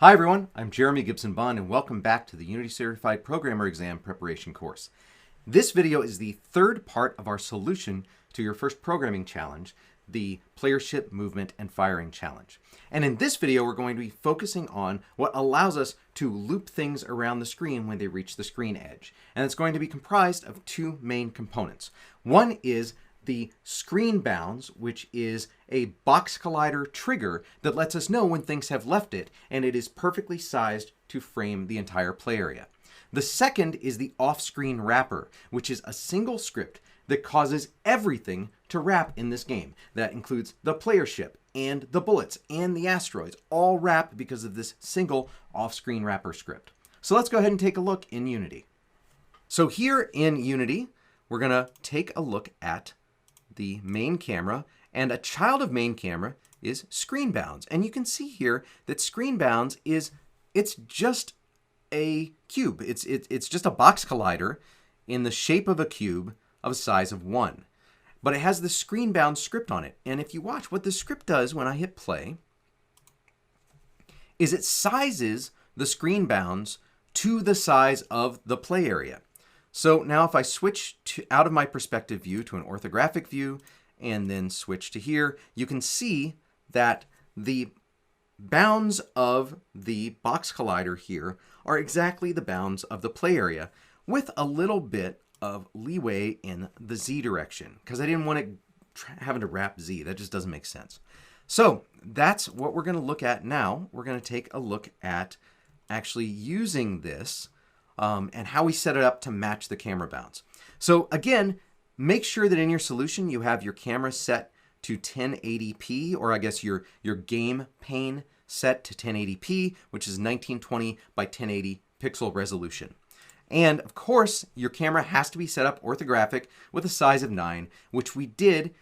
Hi everyone, I'm Jeremy Gibson Bond and welcome back to the Unity Certified Programmer Exam Preparation course. This video is the third part of our solution to your first programming challenge, the Playership Movement and Firing Challenge. And in this video, we're going to be focusing on what allows us to loop things around the screen when they reach the screen edge. And it's going to be comprised of two main components. One is the screen bounds, which is a box collider trigger that lets us know when things have left it, and it is perfectly sized to frame the entire play area. The second is the off-screen wrapper, which is a single script that causes everything to wrap in this game. That includes the player ship and the bullets and the asteroids, all wrap because of this single off-screen wrapper script. So let's go ahead and take a look in Unity. So here in Unity, we're going to take a look at the main camera, and a child of main camera is screen bounds. And you can see here that screen bounds it's just a cube. It's just a box collider in the shape of a cube of a size of 1. But it has the screen bound script on it. And if you watch, what the script does when I hit play is it sizes the screen bounds to the size of the play area. So now if I switch out of my perspective view to an orthographic view and then switch to here, you can see that the bounds of the box collider here are exactly the bounds of the play area with a little bit of leeway in the Z direction because I didn't want it having to wrap Z. That just doesn't make sense. So that's what we're going to look at now. We're going to take a look at actually using this and how we set it up to match the camera bounds. So again, make sure that in your solution you have your camera set to 1080p, or I guess your game pane set to 1080p, which is 1920 by 1080 pixel resolution. And of course, your camera has to be set up orthographic with a size of 9, which we did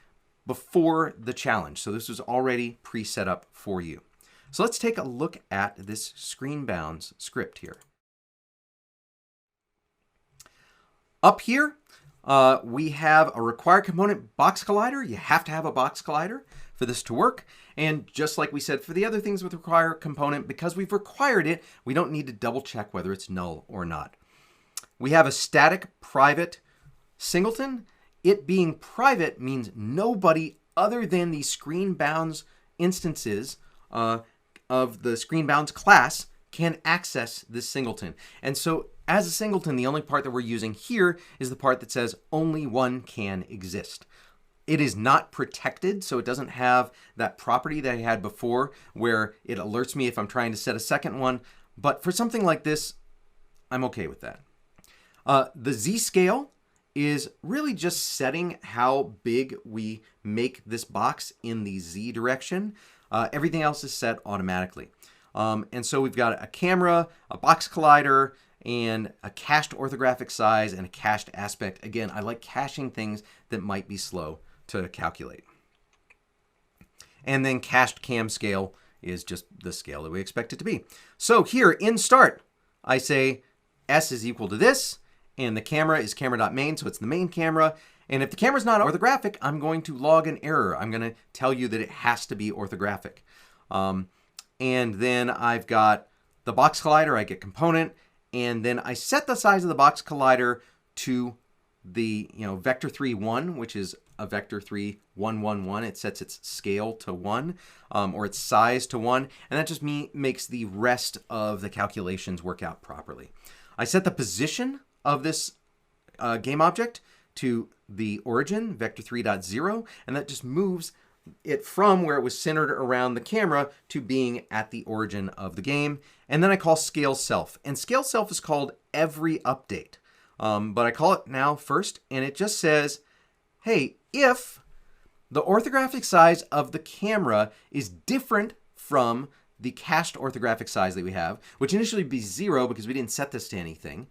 before the challenge. So this was already pre-set up for you. So let's take a look at this screen bounds script here. Up here, we have a required component box collider. You have to have a box collider for this to work. And just like we said for the other things with require component, because we've required it, we don't need to double check whether it's null or not. We have a static private singleton. It being private means nobody other than the screen bounds instances of the screen bounds class can access this singleton. And so as a singleton, the only part that we're using here is the part that says only one can exist. It is not protected, so it doesn't have that property that I had before where it alerts me if I'm trying to set a second one. But for something like this, I'm okay with that. The Z scale is really just setting how big we make this box in the Z direction. Everything else is set automatically. And so we've got a camera, a box collider, and a cached orthographic size and a cached aspect. Again, I like caching things that might be slow to calculate. And then cached cam scale is just the scale that we expect it to be. So here in start, I say S is equal to this, and the camera is camera.main, so it's the main camera. And if the camera's not orthographic, I'm going to log an error. I'm going to tell you that it has to be orthographic. And then I've got the box collider, I get component, and then I set the size of the box collider to the vector 3 1, which is a vector 3 1 1 1. It sets its scale to 1 or its size to 1, and that just makes the rest of the calculations work out properly. I set the position of this game object to the origin, vector 3.0, and that just moves it from where it was centered around the camera to being at the origin of the game. And then I call scale self. And scale self is called every update. But I call it now first, and it just says, hey, if the orthographic size of the camera is different from the cached orthographic size that we have, which initially would be 0 because we didn't set this to anything,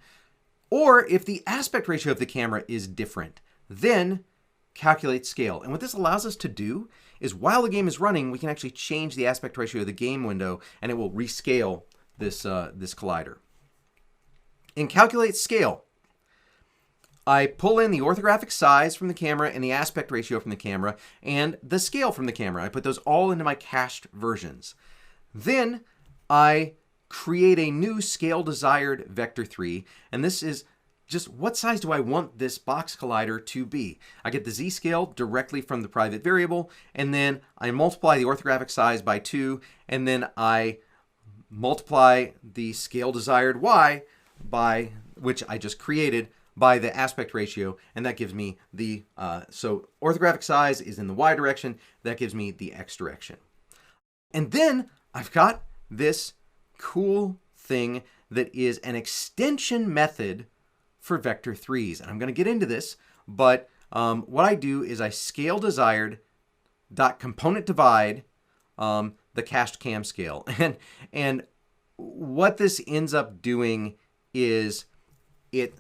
or if the aspect ratio of the camera is different, then calculate scale. And what this allows us to do is while the game is running, we can actually change the aspect ratio of the game window and it will rescale this collider. In calculate scale, I pull in the orthographic size from the camera and the aspect ratio from the camera and the scale from the camera. I put those all into my cached versions. Then I create a new scale desired vector 3, and this is just what size do I want this box collider to be. I get the z-scale directly from the private variable, and then I multiply the orthographic size by 2, and then I multiply the scale desired y by, which I just created, by the aspect ratio, and that gives me the, so orthographic size is in the y direction, that gives me the x direction. And then I've got this cool thing that is an extension method for vector 3s. And I'm going to get into this, but what I do is I scale desired dot component divide the cached cam scale. And what this ends up doing is it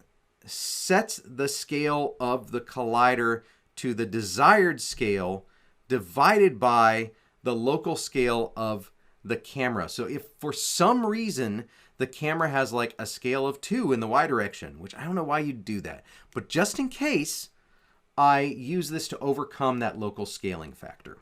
sets the scale of the collider to the desired scale divided by the local scale of the camera. So if for some reason the camera has like a scale of 2 in the y direction, which I don't know why you'd do that, but just in case, I use this to overcome that local scaling factor.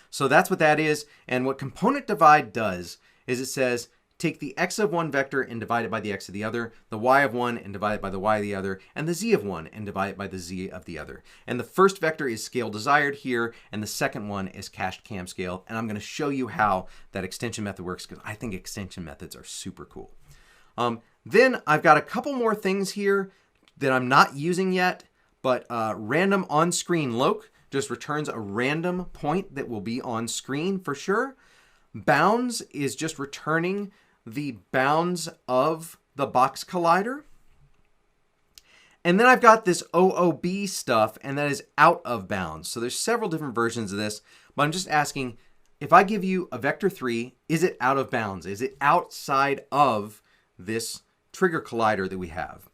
So that's what that is. And what component divide does is it says, take the x of one vector and divide it by the x of the other, the y of one and divide it by the y of the other, and the z of one and divide it by the z of the other. And the first vector is scale desired here, and the second one is cached cam scale. And I'm going to show you how that extension method works because I think extension methods are super cool. Then I've got a couple more things here that I'm not using yet, but random on-screen loc just returns a random point that will be on screen for sure. Bounds is just returning the bounds of the box collider. And then I've got this OOB stuff, and that is out of bounds. So there's several different versions of this, but I'm just asking, if I give you a vector 3, is it out of bounds? Is it outside of this trigger collider that we have?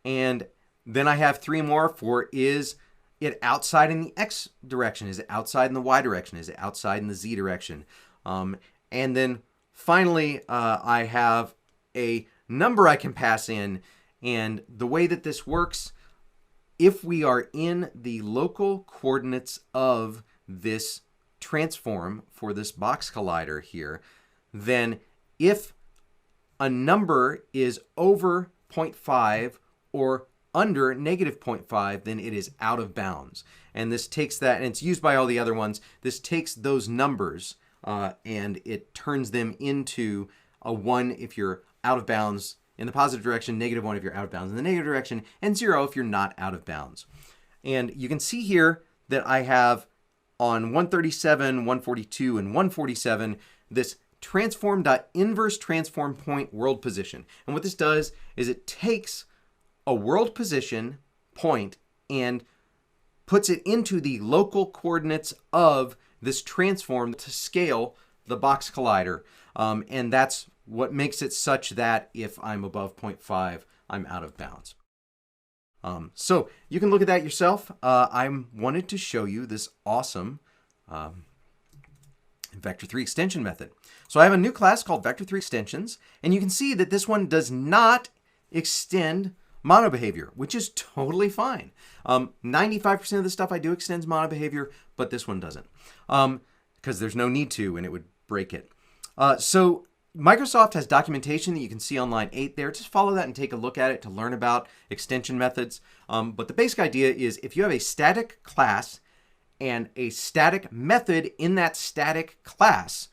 And then I have 3 more for, is it outside in the x direction? Is it outside in the y direction? Is it outside in the z direction? And then finally, I have a number I can pass in, and the way that this works, if we are in the local coordinates of this transform for this box collider here, then if a number is over 0.5 or under negative 0.5, then it is out of bounds. And this takes that, and it's used by all the other ones, this takes those numbers and it turns them into a 1 if you're out of bounds in the positive direction, -1 if you're out of bounds in the negative direction, and 0 if you're not out of bounds. And you can see here that I have on 137, 142, and 147 this transform.inverse transform point world position. And what this does is it takes a world position point and puts it into the local coordinates of this transform to scale the box collider. And that's what makes it such that if I'm above 0.5, I'm out of bounds. So you can look at that yourself. I wanted to show you this awesome vector 3 extension method. So I have a new class called vector 3 extensions, and you can see that this one does not extend mono behavior, which is totally fine. 95% of the stuff I do extends mono behavior, but this one doesn't, because there's no need to, and it would break it. So Microsoft has documentation that you can see on line 8 there. Just follow that and take a look at it to learn about extension methods. But the basic idea is if you have a static class and a static method in that static class,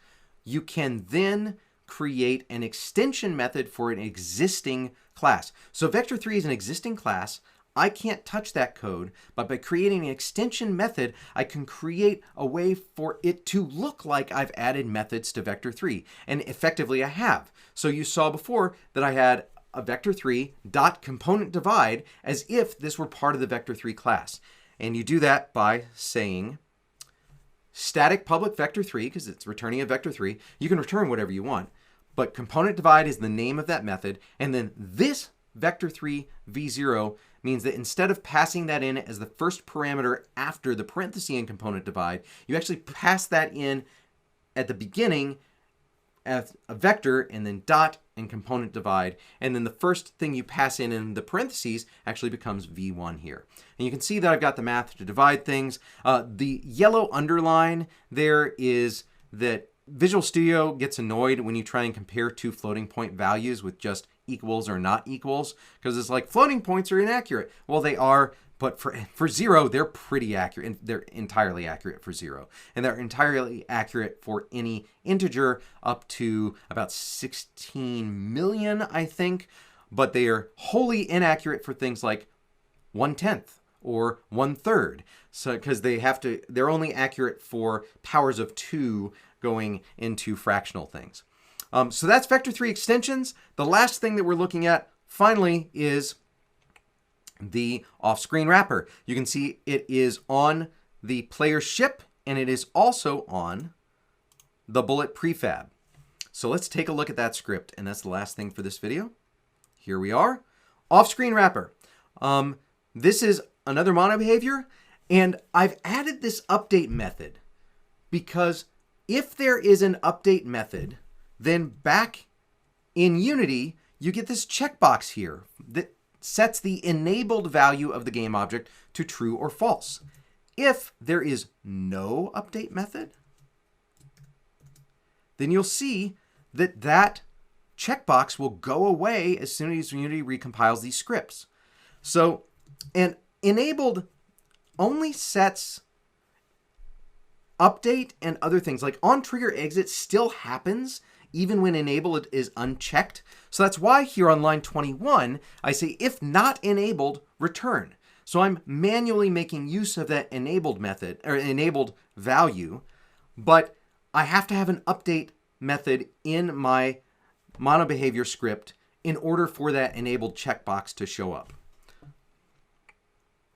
you can then create an extension method for an existing class. So vector 3 is an existing class. I can't touch that code, but by creating an extension method, I can create a way for it to look like I've added methods to vector 3. And effectively I have. So you saw before that I had a vector 3 dot component divide as if this were part of the vector 3 class. And you do that by saying static public vector 3, because it's returning a vector 3. You can return whatever you want, but component divide is the name of that method. And then this vector 3 v0 means that instead of passing that in as the first parameter after the parenthesis and component divide, you actually pass that in at the beginning as a vector and then dot and component divide. And then the first thing you pass in the parentheses actually becomes v1 here. And you can see that I've got the math to divide things. The yellow underline there is that Visual Studio gets annoyed when you try and compare two floating point values with just equals or not equals, because it's like floating points are inaccurate. Well, they are, but for 0, they're pretty accurate. They're entirely accurate for 0. And they're entirely accurate for any integer up to about 16 million, I think. But they are wholly inaccurate for things like 1/10 or 1/3. So because they're only accurate for powers of 2 going into fractional things. So that's vector 3 extensions. The last thing that we're looking at finally is the off-screen wrapper. You can see it is on the player ship, and it is also on the bullet prefab. So let's take a look at that script, and that's the last thing for this video. Here we are, off-screen wrapper. This is another mono behavior, and I've added this update method because if there is an update method, then back in Unity, you get this checkbox here that sets the enabled value of the game object to true or false. If there is no update method, then you'll see that that checkbox will go away as soon as Unity recompiles these scripts. So, and enabled only sets update and other things, like on trigger exit still happens even when enabled is unchecked. So that's why here on line 21, I say if not enabled, return. So I'm manually making use of that enabled method or enabled value, but I have to have an update method in my mono behavior script in order for that enabled checkbox to show up.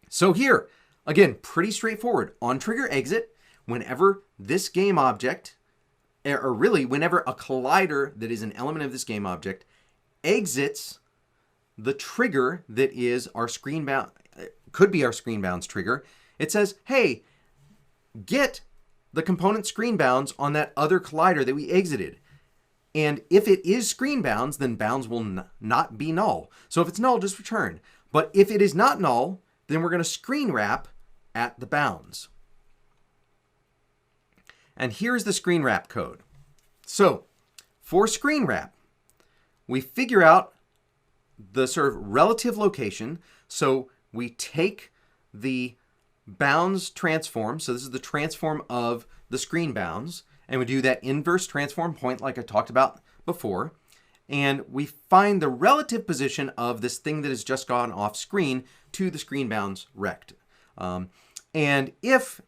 So here, again, pretty straightforward. On trigger exit, whenever this game object, or really whenever a collider that is an element of this game object exits the trigger that is our screen bound, could be our screen bounds trigger, it says, hey, get the component screen bounds on that other collider that we exited. And if it is screen bounds, then bounds will not be null. So if it's null, just return. But if it is not null, then we're going to screen wrap at the bounds. And here's the screen wrap code. So for screen wrap, we figure out the sort of relative location. So we take the bounds transform. So this is the transform of the screen bounds. And we do that inverse transform point like I talked about before. And we find the relative position of this thing that has just gone off screen to the screen bounds rect. And if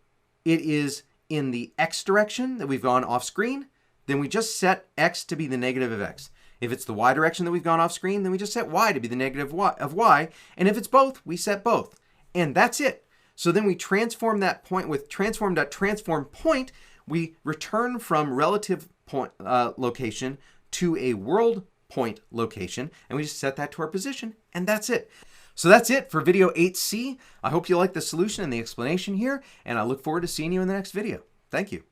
it is in the x direction that we've gone off screen, then we just set x to be the negative of x. If it's the y direction that we've gone off screen, then we just set y to be the negative of y. And if it's both, we set both. And that's it. So then we transform that point with transform.transform point. We return from relative point location to a world point location, and we just set that to our position, and that's it. So that's it for video 8C. I hope you like the solution and the explanation here, and I look forward to seeing you in the next video. Thank you.